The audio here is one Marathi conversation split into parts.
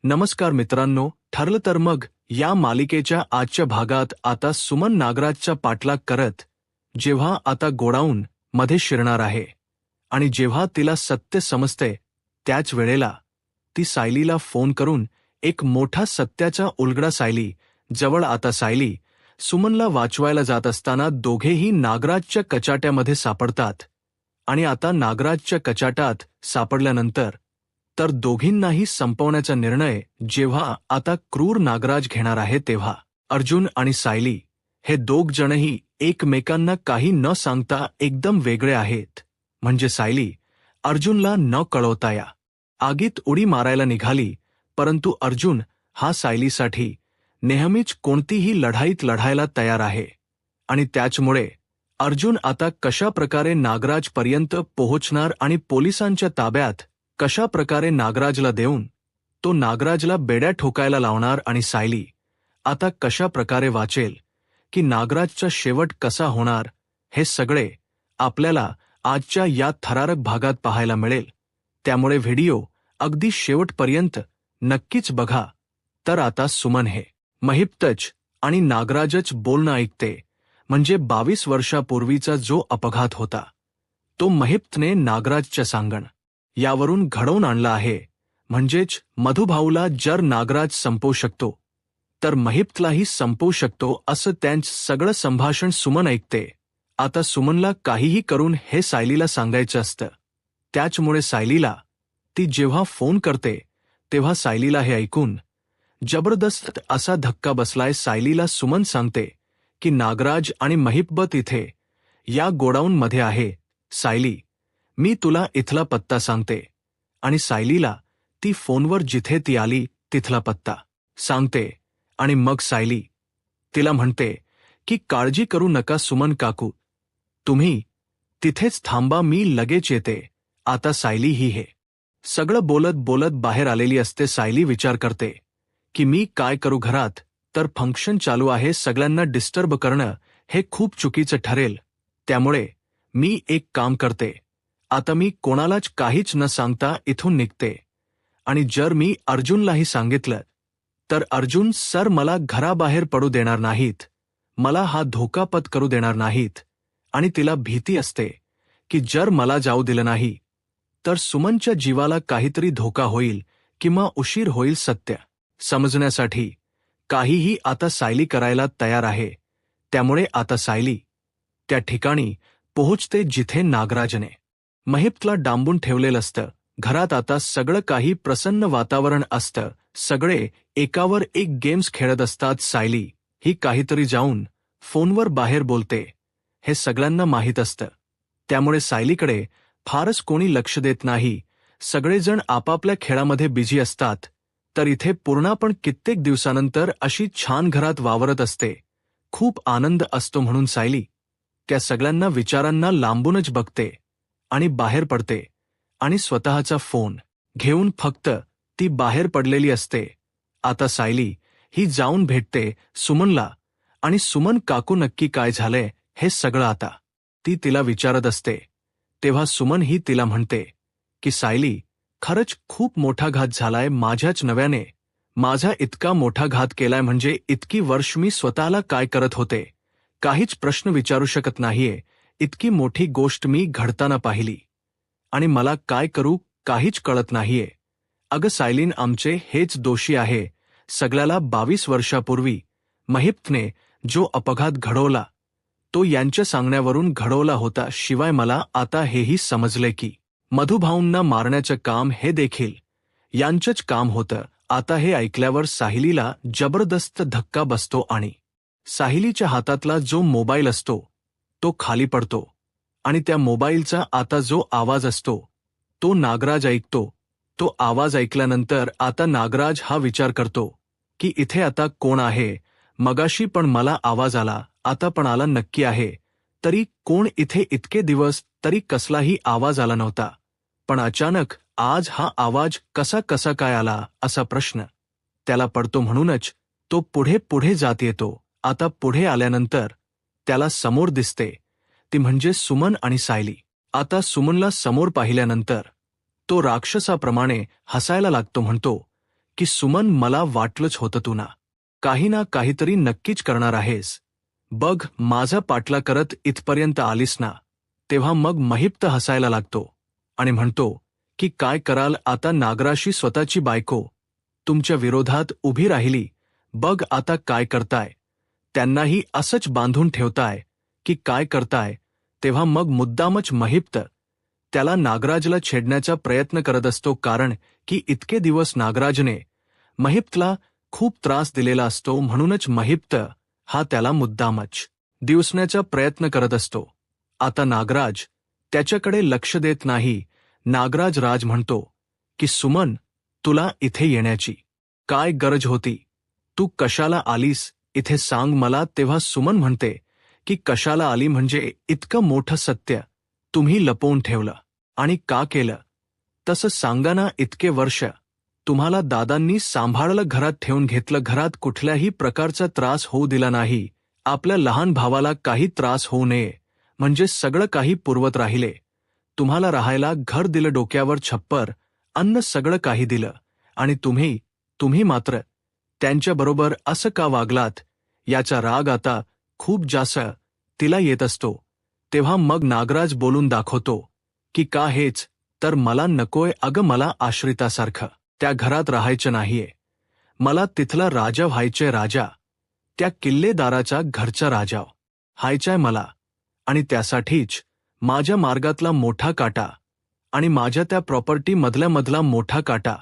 नमस्कार मित्रांनो, ठरलं तर मग या मालिकेच्या आजच्या भागात आता सुमन नागराजचा पाठलाग करत जेव्हा आता गोडाऊन मध्ये शिरणार आहे आणि जेव्हा तिला सत्य समजते त्याच वेळेला ती सायलीला फोन करून एक मोठा सत्याचा उलगडा सायली जवळ आता सायली सुमनला वाचवायला जात असताना दोघेही नागराजच्या कचाट्यामध्ये सापडतात आणि आता नागराजच्या कचाट्यात सापडल्यानंतर तर दोघींनाही संपवण्याचा निर्णय जेव्हा आता क्रूर नागराज घेणार आहे तेव्हा अर्जुन आणि सायली हे दोघ जणही एकमेकांना काही न सांगता एकदम वेगळे आहेत. म्हणजे सायली अर्जुनला न कळवता या आगीत उडी मारायला निघाली, परंतु अर्जुन हा सायलीसाठी नेहमीच कोणतीही लढाईत लढायला तयार आहे आणि त्याचमुळे अर्जुन आता कशा प्रकारे नागराजपर्यंत पोहोचणार आणि पोलिसांच्या ताब्यात कशा प्रकारे नागराजला देऊन तो नागराजला बेड्या ठोकायला लावणार आणि सायली आता कशा प्रकारे वाचेल की नागराजचा शेवट कसा होणार, हे सगळे आपल्याला आजच्या या थरारक भागात पाहायला मिळेल. त्यामुळे व्हिडिओ अगदी शेवटपर्यंत नक्कीच बघा. तर आता सुमन हे महिप्तच आणि नागराजच बोलणं ऐकते. म्हणजे 22 वर्षापूर्वीचा जो अपघात होता तो महिप्तने नागराजच्या सांगण यावरून घडवून आणला आहे. म्हणजेच मधुभाऊला जर नागराज संपवू शकतो तर महिप्तलाही संपवू शकतो असं त्यांचं सगळं संभाषण सुमन ऐकते. आता सुमनला काहीही करून हे सायलीला सांगायचं असतं. त्याचमुळे सायलीला ती जेव्हा फोन करते तेव्हा सायलीला हे ऐकून जबरदस्त असा धक्का बसलाय. सायलीला सुमन सांगते की नागराज आणि महिप्त इथे या गोडाऊनमध्ये आहे. सायली, मी तुला इथला पत्ता सांगते. आणि सायलीला ती फोनवर जिथे ती आली तिथला पत्ता सांगते आणि मग सायली तिला म्हणते की काळजी करू नका सुमन काकू, तुम्ही तिथेच थांबा, मी लगेच येते. आता सायली ही हे सगळं बोलत बोलत बाहेर आलेली असते. सायली विचार करते की मी काय करू, घरात तर फंक्शन चालू आहे, सगळ्यांना डिस्टर्ब करणं हे खूप चुकीचं ठरेल. त्यामुळे मी एक काम करते, आता मी कोणालाच काहीच न सांगता इथून निघते. आणि जर मी अर्जुनलाही सांगितलं तर अर्जुन सर मला घराबाहेर पडू देणार नाहीत, मला हा धोका पत्करू देणार नाहीत. आणि तिला भीती असते की जर मला जाऊ दिलं नाही तर सुमनच्या जीवाला काहीतरी धोका होईल किंवा उशीर होईल. सत्य समजण्यासाठी काहीही आता सायली करायला तयार आहे. त्यामुळे आता सायली त्या ठिकाणी पोहोचते जिथे नागराजने महिप्तला डांबून ठेवलेलं असतं. घरात आता सगळं काही प्रसन्न वातावरण असतं. सगळे एकावर एक गेम्स खेळत असतात. सायली ही काहीतरी जाऊन फोनवर बाहेर बोलते हे सगळ्यांना माहीत असतं. त्यामुळे सायलीकडे फारच कोणी लक्ष देत नाही. सगळेजण आपापल्या खेळामध्ये बिझी असतात. तर इथे पूर्णा पण कित्येक दिवसानंतर अशी छान घरात वावरत असते. खूप आनंद असतो म्हणून सायली त्या सगळ्यांना विचारांना लांबूनच बघते आणि बाहेर पडते आणि स्वतःचा फोन घेऊन फक्त ती बाहेर पडलेली असते. आता सायली ही जाऊन भेटते सुमनला आणि सुमन काकू नक्की काय झालंय हे सगळं आता ती तिला विचारत असते. तेव्हा सुमन ही तिला म्हणते की सायली, खरंच खूप मोठा घात झालाय माझ्याच नव्याने. माझा इतका मोठा घात केलाय म्हणजे इतकी वर्ष मी स्वतःला काय करत होते, काहीच प्रश्न विचारू शकत नाहीये. इतकी मोठी गोष्ट मी घडताना पाहिली आणि मला काय करू काहीच कळत नाहीये. अगं सायलीन, आमचे हेच दोषी आहे. सगळ्याला 22 वर्षापूर्वी महिप्तने जो अपघात घडवला तो यांच्या सांगण्यावरून घडवला होता. शिवाय मला आता हेही समजले की मधुभाऊंना मारण्याचं काम हे देखील यांचंच काम होतं. आता हे ऐकल्यावर सायलीला जबरदस्त धक्का बसतो आणि सायलीच्या हातातला जो मोबाईल असतो तो खाली पडतो आणि त्या मोबाईलचा आता जो आवाज असतो तो नागराज ऐकतो. तो आवाज ऐकल्यानंतर आता नागराज हा विचार करतो की इथे आता कोण आहे. मगाशी पण मला आवाज आला, आता पण आला नक्की आहे, तरी कोण इथे इतके दिवस तरी कसलाही आवाज आला नव्हता. पण अचानक आज हा आवाज कसा कसा काय आला असा प्रश्न त्याला पडतो. म्हणूनच तो पुढे पुढे जात येतो. आता पुढे आल्यानंतर त्याला समोर दिसते ती म्हणजे सुमन आणि सायली. आता सुमनला समोर पाहिल्यानंतर तो राक्षसाप्रमाणे हसायला लागतो. म्हणतो की सुमन, मला वाटलंच होतं तू ना काहीतरी नक्कीच करणार आहेस. बघ, माझा पाठला करत इथपर्यंत आलीस ना. तेव्हा मग महिप्त हसायला लागतो आणि म्हणतो की काय कराल आता, नागराशी स्वतःची बायको तुमच्या विरोधात उभी राहिली, बघ आता काय करताय. त्यांनाही असंच बांधून ठेवताय की काय करताय. तेव्हा मग मुद्दामच महिप्त त्याला नागराजला छेडण्याचा प्रयत्न करत असतो, कारण की इतके दिवस नागराजने महिप्तला खूप त्रास दिलेला असतो, म्हणूनच महिप्त हा त्याला मुद्दामच दिवसण्याचा प्रयत्न करत असतो. आता नागराज त्याच्याकडे लक्ष देत नाही. नागराज राज म्हणतो की सुमन, तुला इथे येण्याची काय गरज होती? तू कशाला आलीस इथे, सांग मला. तेव्हा सुमन म्हणते की कशाला आली म्हणजे इतकं मोठं सत्य तुम्ही लपवून ठेवलं आणि का केलं? तसं सांगा ना. इतके वर्ष तुम्हाला दादांनी सांभाळलं, घरात ठेवून घेतलं, घरात कुठल्याही प्रकारचा त्रास होऊ दिला नाही. आपल्या लहान भावाला काही त्रास होऊ नये म्हणजे सगळं काही पुरवत राहिले. तुम्हाला राहायला घर दिलं, डोक्यावर छप्पर, अन्न, सगळं काही दिलं, आणि तुम्ही मात्र त्यांच्याबरोबर असं का वागलात? याचा राग आता खूप जास्त तिला येत असतो. तेव्हा मग नागराज बोलून दाखवतो की का हेच तर मला नकोय. अगं, मला आश्रितासारखं त्या घरात राहायचं नाहीये. मला तिथला राजा व्हायचंय, राजा, त्या किल्लेदाराचा घरचा राजा व्हायचाय मला. आणि त्यासाठीच माझ्या मार्गातला मोठा काटा आणि माझ्या त्या प्रॉपर्टी मधला मोठा काटा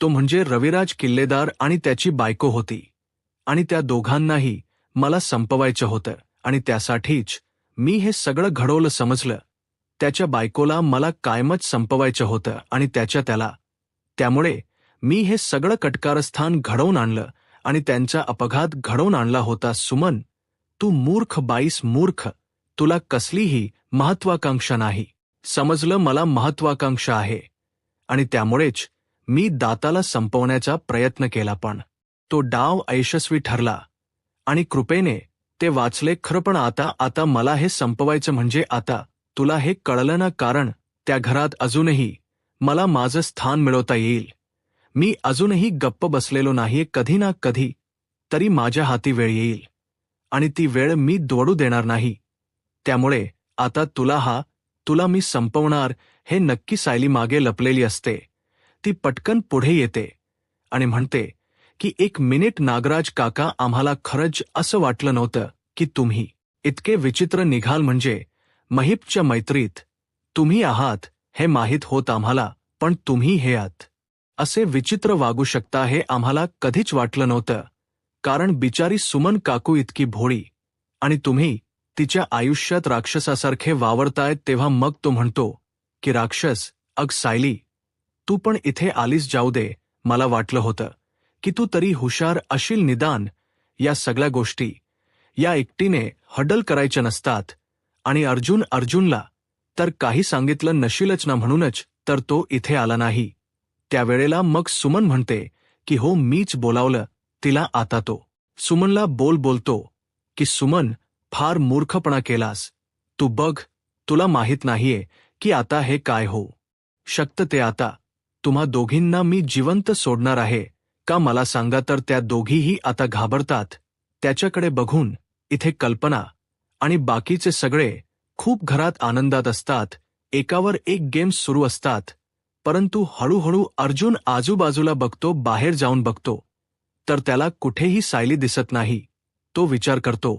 तो म्हणजे रविराज किल्लेदार आणि त्याची बायको होती. आणि त्या दोघांनाही मला संपवायचं होतं, आणि त्यासाठीच मी हे सगळं घडवलं, समजलं. त्याच्या बायकोला मला कायमच संपवायचं होतं आणि त्यामुळे मी हे सगळं कटकारस्थान घडवून आणलं आणि त्यांचा अपघात घडवून आणला होता. सुमन, तू मूर्ख बाईस, मूर्ख. तुला कसलीही महत्वाकांक्षा नाही. समजलं, मला महत्वाकांक्षा आहे आणि त्यामुळेच मी दाताला संपवण्याचा प्रयत्न केला, पण तो डाव अयशस्वी ठरला आणि कृपेने ते वाचले. खरं पण आता मला हे संपवायचं म्हणजे आता तुला हे कळलं ना, कारण त्या घरात अजूनही मला माझं स्थान मिळवता येईल. मी अजूनही गप्प बसलेलो नाहीये. कधी ना कधी तरी माझ्या हाती वेळ येईल आणि ती वेळ मी दवडू देणार नाही. त्यामुळे आता तुला मी संपवणार हे नक्की. सायली मागे लपलेली असते. ती पटकन पुढे येते आणि म्हणते की 1 मिनिट नागराज काका, आम्हाला खरंच असं वाटलं नव्हतं की तुम्ही इतके विचित्र निघाल. म्हणजे महिपच्या मैत्रीत तुम्ही आहात हे माहीत होत आम्हाला, पण तुम्ही हे आत असे विचित्र वागू शकता हे आम्हाला कधीच वाटलं नव्हतं. कारण बिचारी सुमन काकू इतकी भोळी आणि तुम्ही तिच्या आयुष्यात राक्षसासारखे वावरतायत. तेव्हा मग तो म्हणतो की राक्षस, अग सायली, तू पण इथे आलीस. जाऊ दे, मला वाटलं होतं की तू तरी हुशार अशील. निदान या सगळ्या गोष्टी या एकटीने हडल करायच्या नसतात. आणि अर्जुनला तर काही सांगितलं नशीलच ना, म्हणूनच तर तो इथे आला नाही. त्यावेळेला मग सुमन म्हणते की हो, मीच बोलावलं तिला. आता तो सुमनला बोलतो की सुमन, फार मूर्खपणा केलास तू. बघ, तुला माहीत नाहीये की आता हे काय होऊ शकतं ते. आता तुम्हा दोघींना मी जिवंत सोडणार आहे का, मला सांगा. तर त्या दोघीही आता घाबरतात त्याच्याकडे बघून. इथे कल्पना आणि बाकीचे सगळे खूप घरात आनंदात असतात. एकावर एक गेम्स सुरू असतात. परंतु हळूहळू अर्जुन आजूबाजूला बघतो, बाहेर जाऊन बघतो, तर त्याला कुठेही सायली दिसत नाही. तो विचार करतो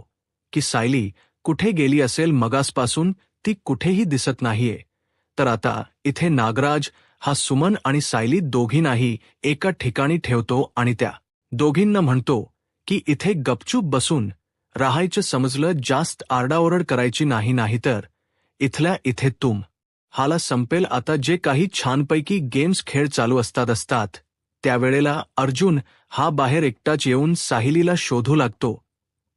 की सायली कुठे गेली असेल, मगासपासून ती कुठेही दिसत नाहीये. तर आता इथे नागराज हा सुमन आणि सायली दोघींनाही एका ठिकाणी ठेवतो आणि त्या दोघींना म्हणतो की इथे गपचूप बसून राहायचं, समजलं. जास्त आरडाओरड करायची नाही, नाहीतर इथल्या इथे हाला संपेल. आता जे काही छानपैकी गेम्स खेळ चालू असतात त्यावेळेला अर्जुन हा बाहेर एकटाच येऊन सायलीला शोधू लागतो.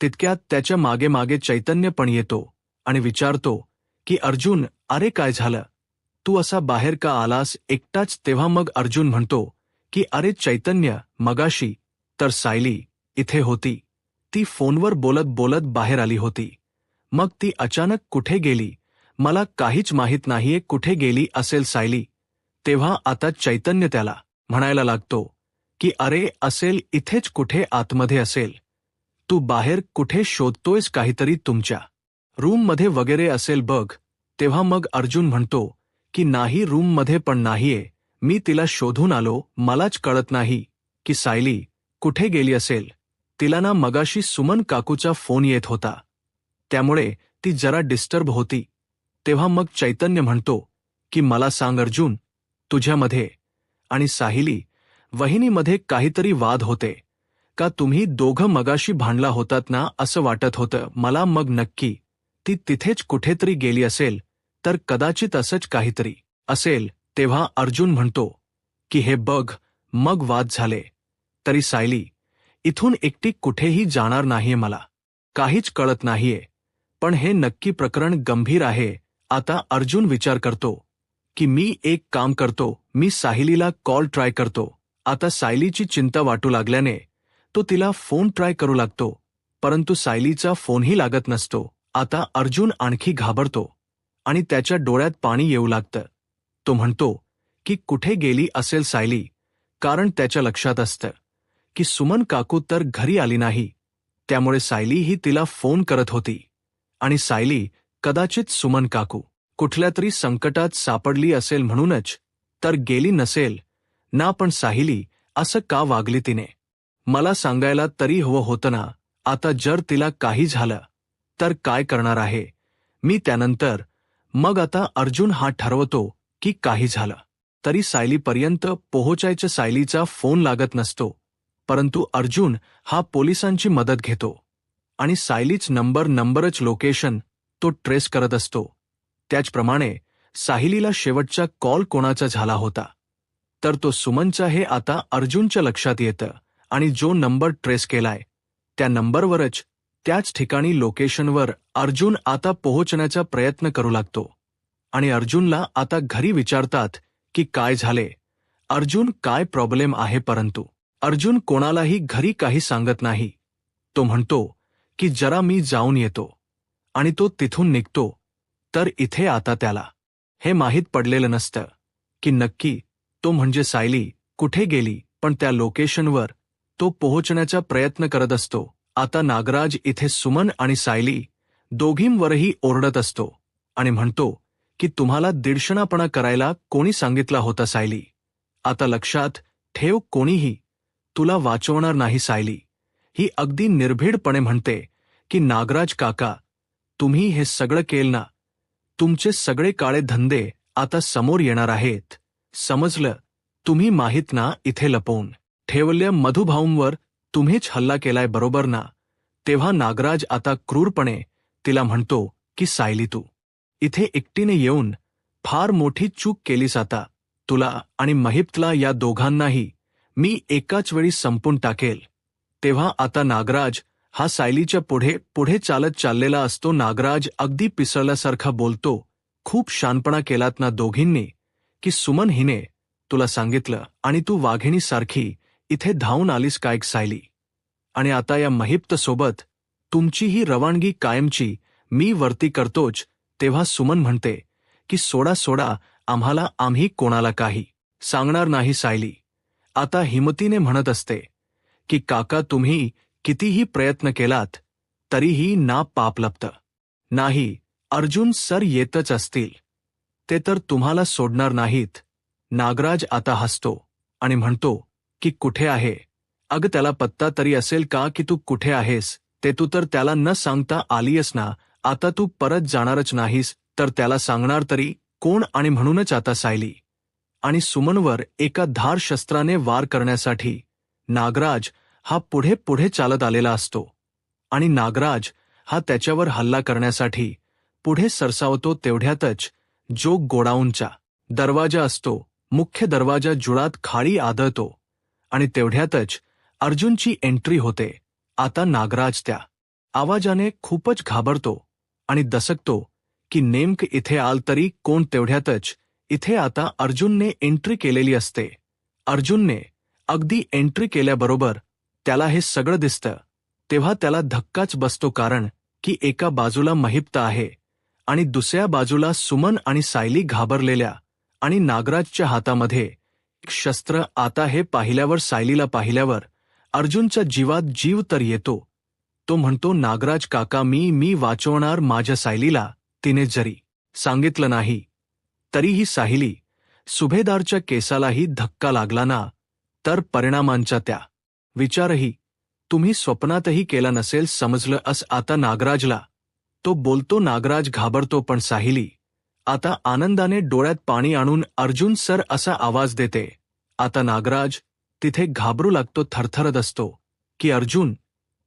तितक्यात त्याच्या मागे मागे चैतन्य पण येतो आणि विचारतो की अर्जुन, अरे काय झालं, तू असा बाहेर का आलास एकटाच? तेव्हा मग अर्जुन म्हणतो की अरे चैतन्य, मगाशी तर सायली इथे होती. ती फोनवर बोलत बोलत बाहेर आली होती. मग ती अचानक कुठे गेली मला काहीच माहीत नाहीये. कुठे गेली असेल सायली? तेव्हा आता चैतन्य त्याला म्हणायला लागतो की अरे असेल इथेच कुठे आतमध्ये असेल, तू बाहेर कुठे शोधतोयस काहीतरी तुमच्या रूममध्ये वगैरे असेल बघ. तेव्हा मग अर्जुन म्हणतो की नाही रूममध्ये पण नाहीये, मी तिला शोधून आलो, मलाच कळत नाही की सायली कुठे गेली असेल. तिला ना मगाशी सुमन काकूचा फोन येत होता, त्यामुळे ती जरा डिस्टर्ब होती. तेव्हा मग चैतन्य म्हणतो की मला सांग अर्जुन, तुझ्यामध्ये आणि साहिली वहिनीमध्ये काहीतरी वाद होते का? तुम्ही दोघं मगाशी भांडला होतात ना असं वाटत होतं मला. मग नक्की ती तिथेच कुठेतरी गेली असेल तर कदाचित असंच काहीतरी असेल. तेव्हा अर्जुन म्हणतो की हे बघ, मग वाद झाले तरी सायली इथून एकटी कुठेही जाणार नाहीये, मला काहीच कळत नाहीये, पण हे नक्की प्रकरण गंभीर आहे. आता अर्जुन विचार करतो की मी एक काम करतो, मी सायलीला कॉल ट्राय करतो. आता सायलीची चिंता वाटू लागल्याने तो तिला फोन ट्राय करू लागतो, परंतु सायलीचा फोनही लागत नसतो. आता अर्जुन आणखी घाबरतो आणि त्याच्या डोळ्यात पाणी येऊ लागतं. तो म्हणतो की कुठे गेली असेल सायली, कारण त्याच्या लक्षात असतं की सुमन काकू तर घरी आली नाही, त्यामुळे सायली ही तिला फोन करत होती आणि सायली कदाचित सुमन काकू कुठल्या तरी संकटात सापडली असेल म्हणूनच तर गेली नसेल ना. पण सायली असं का वागली तिने मला सांगायला तरी हवं होतं ना. आता जर तिला काही झालं तर काय करणार आहे मी त्यानंतर. मग आता अर्जुन हा ठरवतो की काही झालं तरी सायलीपर्यंत पोहोचायचं. सायलीचा फोन लागत नसतो, परंतु अर्जुन हा पोलिसांची मदत घेतो आणि सायलीच नंबरच लोकेशन तो ट्रेस करत असतो. त्याचप्रमाणे सायलीला शेवटचा कॉल कोणाचा झाला होता तर तो सुमनचा हे आता अर्जुनच्या लक्षात येतं आणि जो नंबर ट्रेस केलाय त्या नंबरवरच त्याच ठिकाणी लोकेशनवर अर्जुन आता पोहोचण्याचा प्रयत्न करू लागतो. आणि अर्जुनला आता घरी विचारतात की काय झाले, अर्जुन काय प्रॉब्लेम आहे, परंतु अर्जुन कोणालाही घरी काही सांगत नाही. तो म्हणतो की जरा मी जाऊन येतो आणि तो तिथून निघतो. तर इथे आता त्याला हे माहीत पडलेलं नसतं की नक्की तो म्हणजे सायली कुठे गेली, पण त्या लोकेशनवर तो पोहोचण्याचा प्रयत्न करत असतो. आता नागराज इथे सुमन आणि सायली दोघींवरही ओरडत असतो आणि म्हणतो की तुम्हाला दीडशणापणा करायला कोणी सांगितला होता सायली? आता लक्षात ठेव, कोणीही तुला वाचवणार नाही. सायली ही अगदी निर्भीडपणे म्हणते की नागराज काका, तुम्ही हे सगळं केलं ना, तुमचे सगळे काळे धंदे आता समोर येणार आहेत, समजलं? तुम्ही माहीत ना इथे लपवून ठेवल्या मधुभाऊंवर तुम्हीच हल्ला केलाय, बरोबर ना? तेव्हा नागराज आता क्रूरपणे तिला म्हणतो की सायली, तू इथे एकटीने येऊन फार मोठी चूक केलीस. आता तुला आणि महिप्तला या दोघांनाही मी एकाच वेळी संपून टाकेल. तेव्हा आता नागराज हा सायलीच्या पुढे चालत चाललेला असतो. नागराज अगदी पिसळल्यासारखा बोलतो, खूप शानपणा केलात ना दोघींनी, की सुमन हिने तुला सांगितलं आणि तू वाघिणीसारखी इथे धावून आलीस काय सायली? आणि आता या महिप्त सोबत तुमची ही रवानगी कायमची मी वरती करतोच. तेव्हा सुमन म्हणते की सोडा, आम्ही कोणाला काही सांगणार नाही. सायली आता हिमतीने म्हणत असते की काका, तुम्ही कितीही प्रयत्न केलात तरीही ना पाप लपतं नाही. अर्जुन सर येतच असतील, ते तर तुम्हाला सोडणार नाहीत. नागराज आता हसतो आणि म्हणतो की कुठे आहे? अगं त्याला पत्ता तरी असेल का की तू कुठे आहेस ते? तू तर त्याला न सांगता आलीयस ना, आता तू परत जाणारच नाहीस तर त्याला सांगणार तरी कोण? आणि म्हणूनच आता सायली आणि सुमनवर एका धार शस्त्राने वार करण्यासाठी नागराज हा पुढे चालत आलेला असतो आणि नागराज हा त्याच्यावर हल्ला करण्यासाठी पुढे सरसावतो. तेवढ्यातच जो गोडाऊनचा दरवाजा असतो, मुख्य दरवाजा जुळात खाली आदळतो आणि तेवढ्यातच अर्जुनची एंट्री होते. आता नागराज त्या आवाजाने खूपच घाबरतो आणि दसकतो की नेमकं इथे आल तरी कोण? तेवढ्यातच इथे आता अर्जुनने एंट्री केलेली असते. अर्जुनने अगदी एंट्री केल्याबरोबर त्याला हे सगळं दिसतं. तेव्हा त्याला धक्काच बसतो, कारण की एका बाजूला महिप्त आहे आणि दुसऱ्या बाजूला सुमन आणि सायली घाबरलेल्या आणि नागराजच्या हातामध्ये शस्त्र आता हे पाहिल्यावर सायलीला पाहिल्यावर अर्जुनच्या जीवात जीव तर येतो. तो म्हणतो, नागराज काका, मी वाचवणार माझ्या सायलीला. तिने जरी सांगितलं नाही तरीही सायली सुभेदारच्या केसालाही धक्का लागला ना, तर परिणामांचा त्या विचारही तुम्ही स्वप्नातही केला नसेल, समजलं अस आता नागराजला. तो बोलतो. नागराज घाबरतो, पण सायली आता आनंदाने डोळ्यात पाणी आणून अर्जुन सर असा आवाज देते. आता नागराज तिथे घाबरू लागतो, थरथरत असतो की अर्जुन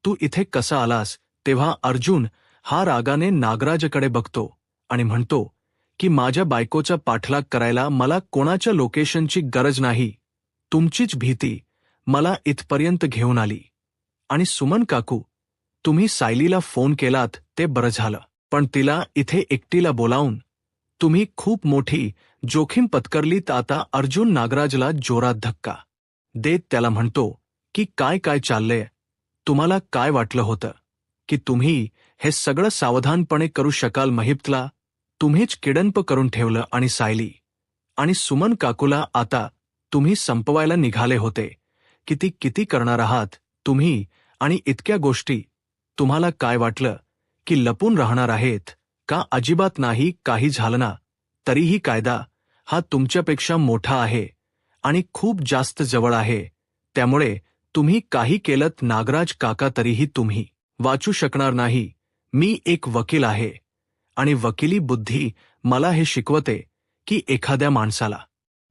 तू इथे कसा आलास. तेव्हा अर्जुन हा रागाने नागराजकडे बघतो आणि म्हणतो की माझ्या बायकोचा पाठलाग करायला मला कोणाच्या लोकेशनची गरज नाही. तुमचीच भीती मला इथपर्यंत घेऊन आली. आणि सुमन काकू, तुम्ही सायलीला फोन केलात ते बरं झालं, पण तिला इथे एकटीला बोलावून तुम्ही खूप मोठी जोखीम पत्करलीत. आता अर्जुन नागराजला जोरात धक्का देत त्याला म्हणतो की काय चाललंय. तुम्हाला काय वाटलं होतं की तुम्ही हे सगळं सावधानपणे करू शकाल. महिप्तला तुम्हीच किडनप करून ठेवलं आणि सायली आणि सुमन काकूला आता तुम्ही संपवायला निघाले होते. किती करणार आहात तुम्ही. आणि इतक्या गोष्टी तुम्हाला काय वाटलं की लपून राहणार आहेत का. अजिबात नाही. काही झालं ना तरीही कायदा हा तुमच्यापेक्षा मोठा आहे आणि खूप जास्त जवळ आहे. त्यामुळे तुम्ही काही केलत नागराज काका तरीही तुम्ही वाचू शकणार नाही. मी एक वकील आहे आणि वकिली बुद्धी मला हे शिकवते की एखाद्या माणसाला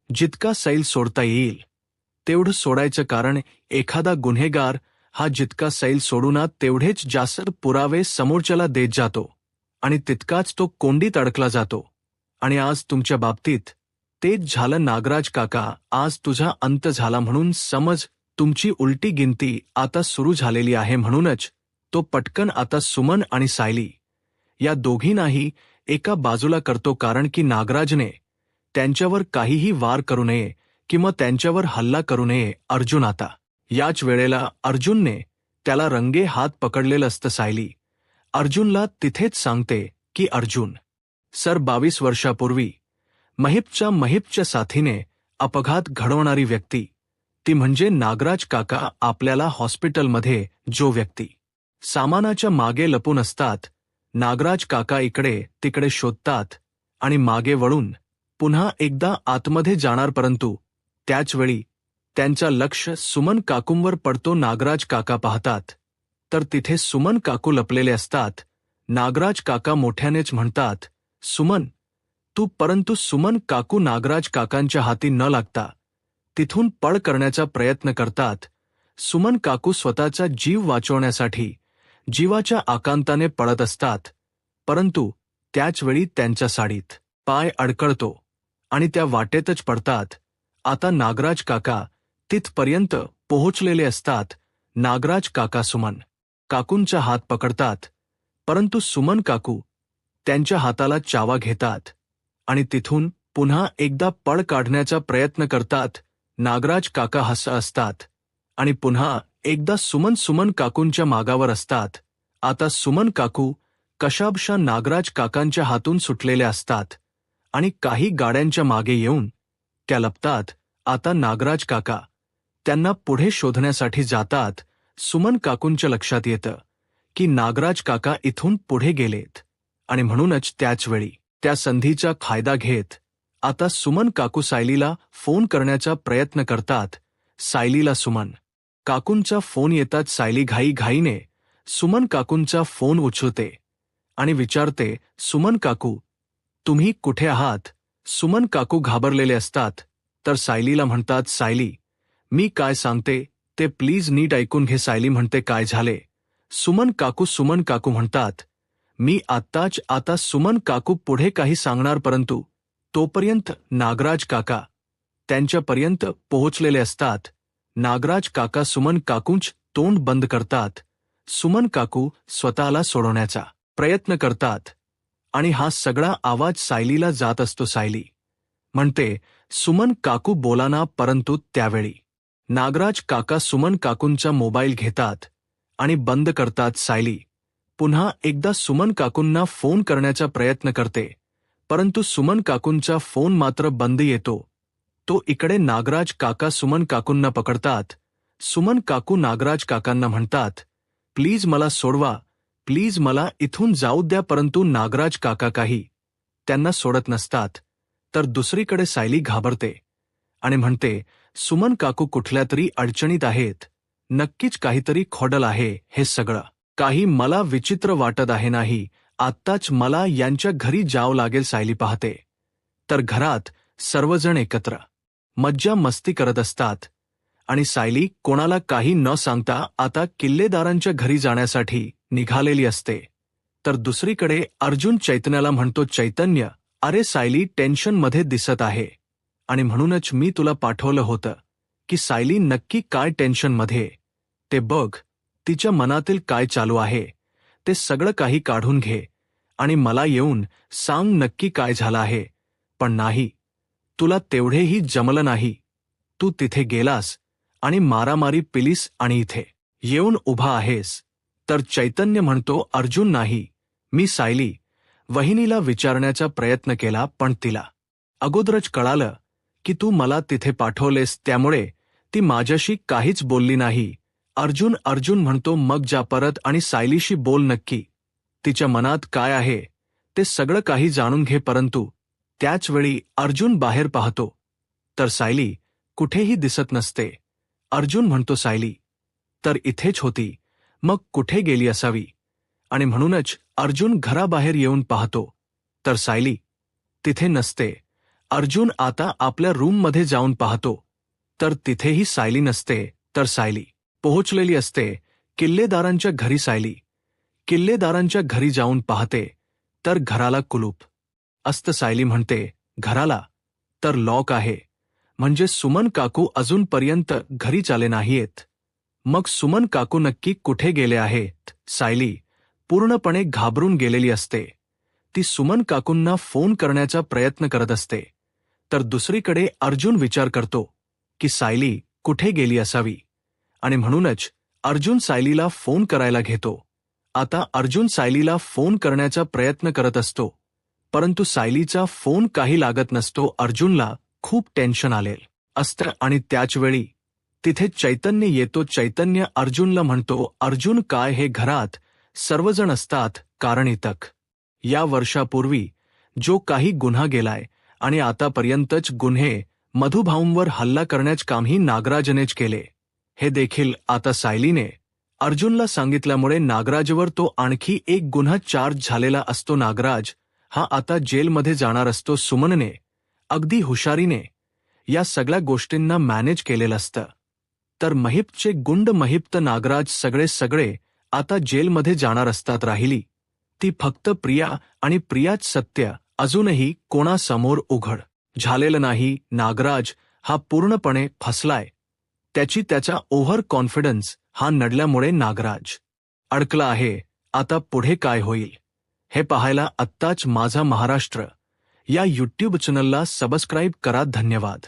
जितका सैल सोडता येईल तेवढं सोडायचं. कारण एखादा गुन्हेगार हा जितका सैल सोडूना तेवढेच जास्त पुरावे समोरच्याला देत जातो आणि तितकाच तो कोंडीत अडकला जातो. आणि आज तुमच्या बाबतीत तेच झालं नागराज काका. आज तुझा अंत झाला म्हणून समज. तुमची उलटी गिनती आता सुरू झालेली आहे. म्हणूनच तो पटकन आता सुमन आणि सायली या दोघींनाही एका बाजूला करतो, कारण की नागराजने त्यांच्यावर काहीही वार करू नये किंवा त्यांच्यावर हल्ला करू नये. अर्जुन आता याच वेळेला अर्जुनने त्याला रंगे हात पकडलेलं असतं. सायली अर्जुनला तिथेच सांगते की अर्जुन सर, 22 वर्षापूर्वी महिपच्या साथीने अपघात घडवणारी व्यक्ती ती म्हणजे नागराज काका. आपल्याला हॉस्पिटलमध्ये जो व्यक्ती सामानाच्या मागे लपून असतात, नागराज काका इकडे तिकडे शोधतात आणि मागे वळून पुन्हा एकदा आतमध्ये जाणार. परंतु त्याचवेळी त्यांचा लक्ष सुमन काकूंवर पडतो. नागराज काका पाहतात तर तिथे सुमन काकू लपलेले असतात. नागराज काका मोठ्यानेच म्हणतात, सुमन तू. परंतु सुमन काकू नागराज काकांच्या हाती न लागता तिथून पळ करण्याचा प्रयत्न करतात. सुमन काकू स्वतःचा जीव वाचवण्यासाठी जीवाच्या आकांताने पळत असतात, परंतु त्याचवेळी त्यांच्या साडीत पाय अडकळतो आणि त्या वाटेतच पडतात. आता नागराज काका तिथपर्यंत पोहोचलेले असतात. नागराज काका सुमन काकूंचा हात पकडतात, परंतु सुमन काकू त्यांच्या हाताला चावा घेतात आणि तिथून पुन्हा एकदा पळ काढण्याचा प्रयत्न करतात. नागराज काका हसत असतात आणि पुन्हा एकदा सुमन काकूंच्या मागावर असतात. आता सुमन काकू कशाबशा नागराज काकांच्या हातून सुटलेल्या असतात आणि काही गाड्यांच्या मागे येऊन त्या लपतात. आता नागराज काका त्यांना पुढे शोधण्यासाठी जातात. सुमन काकूंच्या लक्षात येतं की नागराज काका इथून पुढे गेलेत आणि म्हणूनच त्याचवेळी त्या संधीचा फायदा घेत आता सुमन काकू सायलीला फोन करण्याचा प्रयत्न करतात. सायलीला सुमन काकूंचा फोन येतात. सायली घाईघाईने सुमन काकूंचा फोन उचलते आणि विचारते, सुमन काकू तुम्ही कुठे आहात. सुमन काकू घाबरलेले असतात तर सायलीला म्हणतात, सायली मी काय सांगते ते प्लीज नीट ऐकून घे. सायली म्हणते, काय झाले. सुमन काकू म्हणतात, मी आत्ताच. आता सुमन काकू पुढे काही सांगणार, परंतु तोपर्यंत नागराज काका त्यांच्यापर्यंत पोहोचलेले असतात. नागराज काका सुमन काकूंच तोंड बंद करतात. सुमन काकू स्वतःला सोडवण्याचा प्रयत्न करतात आणि हा सगळा आवाज सायलीला जात असतो. सायली म्हणते, सुमन काकू बोलाना. परंतु त्यावेळी नागराज काका सुमन काकूंचा मोबाईल घेतात आणि बंद करतात. सायली पुन्हा एकदा सुमन काकूंना फोन करण्याचा प्रयत्न करते, परंतु सुमन काकूंचा फोन मात्र बंद येतो. तो इकडे नागराज काका सुमन काकूंना पकडतात. सुमन काकू नागराज काकांना म्हणतात, प्लीज मला सोडवा, प्लीज मला इथून जाऊ द्या. परंतु नागराज काका काही त्यांना सोडत नसतात. तर दुसरीकडे सायली घाबरते आणि म्हणते, सुमन काकू कुठल्या तरी अडचणीत आहेत. नक्कीच काहीतरी खोडल आहे. हे सगळं काही मला विचित्र वाटत आहे. नाही, आत्ताच मला यांच्या घरी जावं लागेल. सायली पाहते तर घरात सर्वजण एकत्र मज्जा मस्ती करत असतात आणि सायली कोणाला काही न सांगता आता किल्लेदारांच्या घरी जाण्यासाठी निघालेली असते. तर दुसरीकडे अर्जुन चैतन्याला म्हणतो, चैतन्य, अरे सायली टेन्शनमध्ये दिसत आहे आणि म्हणूनच मी तुला पाठवलं होतं की सायली नक्की काय टेन्शनमध्ये ते बघ, तिच्या मनातील काय चालू आहे ते सगळं काही काढून घे आणि मला येऊन सांग नक्की काय झालं आहे. पण नाही, तुला तेवढेही जमलं नाही. तू तिथे गेलास आणि मारामारी पिलीस आणि इथे येऊन उभा आहेस. तर चैतन्य म्हणतो, अर्जुन नाही, मी सायली वहिनीला विचारण्याचा प्रयत्न केला पण तिला अगोदरच कळालं की तू मला तिथे पाठवलेस, त्यामुळे ती माझ्याशी काहीच बोलली नाही. अर्जुन म्हणतो, मग जा परत आणि सायलीशी बोल नक्की. तिच्या मनात काय आहे ते सगळं काही जाणून घे. परंतु त्याचवेळी अर्जुन बाहेर पाहतो तर सायली कुठेही दिसत नसते. अर्जुन म्हणतो, सायली तर इथेच होती, मग कुठे गेली असावी. आणि म्हणूनच अर्जुन घराबाहेर येऊन पाहतो तर सायली तिथे नसते. अर्जुन आता आपल्या रूममध्ये जाऊन पाहतो तर तिथेही सायली नसते. तर सायली पोहोचलेली असते किल्लेदारांच्या घरी. सायली किल्लेदारांच्या घरी जाऊन पाहते तर घराला कुलूप असतं. सायली म्हणते, घराला तर लॉक आहे, म्हणजे सुमन काकू अजूनपर्यंत घरी आले नाहीयेत. मग सुमन काकू नक्की कुठे गेले आहेत. सायली पूर्णपणे घाबरून गेलेली असते. ती सुमन काकूंना फोन करण्याचा प्रयत्न करत असते. तर दुसरीकडे अर्जुन विचार करतो की सायली कुठे गेली असावी आणि म्हणूनच अर्जुन सायलीला फोन करायला घेतो. आता अर्जुन सायलीला फोन करण्याचा प्रयत्न करत असतो, परंतु सायलीचा फोन काही लागत नसतो. अर्जुनला खूप टेन्शन आलेलं असतं आणि त्याचवेळी तिथे चैतन्य येतो. चैतन्य अर्जुनला म्हणतो, अर्जुन काय हे घरात सर्वजण असतात कारण इतक या वर्षापूर्वी जो काही गुन्हा गेलाय आणि आतापर्यंतच गुन्हे मधुभाऊंवर हल्ला करण्याचं कामही नागराजनेच केले, हे देखील आता सायलीने अर्जुनला सांगितल्यामुळे नागराजवर तो आणखी एक गुन्हा चार्ज झालेला असतो. नागराज हा आता जेलमध्ये जाणार असतो. सुमनने अगदी हुशारीने या सगळ्या गोष्टींना मॅनेज केलेलं असतं. तर महिपचे गुंड महिप्त नागराज सगळे आता जेलमध्ये जाणार असतात. राहिली ती फक्त प्रिया आणि प्रियाच सत्य अजूनही कोणासमोर उघड झालेलं नाही. नागराज हा पूर्णपणे फसलाय. त्याचा ओव्हर कॉन्फिडन्स हा नडल्यामुळे नागराज अडकला आहे. आता पुढे काय होईल हे पाहायला आत्ताच माझा महाराष्ट्र या यूट्यूब चॅनलला सबस्क्राईब करा. धन्यवाद.